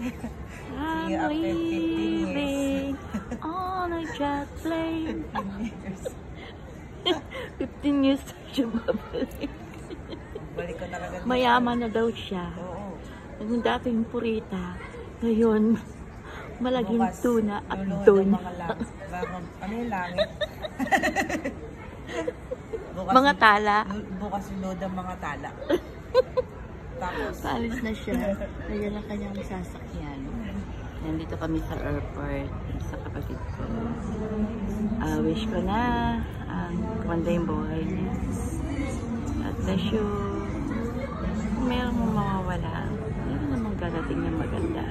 I'm See you after 15 years. leaving on a jet plane. 15 years na siya babalik. Balik ko talaga. Mayaman na daw siya. Oo. Nung dating purita, ngayon, malaging Bukas, tuna at lulod ang don. mga langit. Ano yung langit? Bukas, Mga tala. Bukas lulod ang mga tala. Tapos, Paalis na siya. Ayan ang kanyang sasakyan. Nandito kami sa airport sa kapatid ko. Wish ko na ang kumanda yung buhay niya. At bless you. Kung meron mong mawawala, meron namang darating na maganda.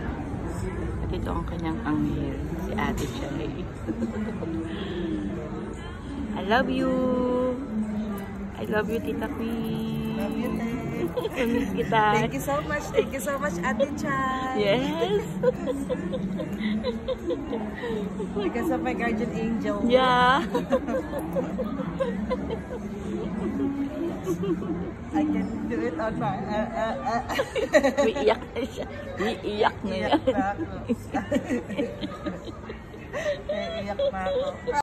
At ito ang kanyang anghel, si Ate Chay. I love you. I love you, Tita Queen. love you, Te. Miss kita. Thank you so much. Thank you so much, Ate Chay. Yes. Because of my guardian angel. Yeah. I can do it on my... Umiiyak na siya. Umiiyak na yan. Iyak na ako. Iyak na ako.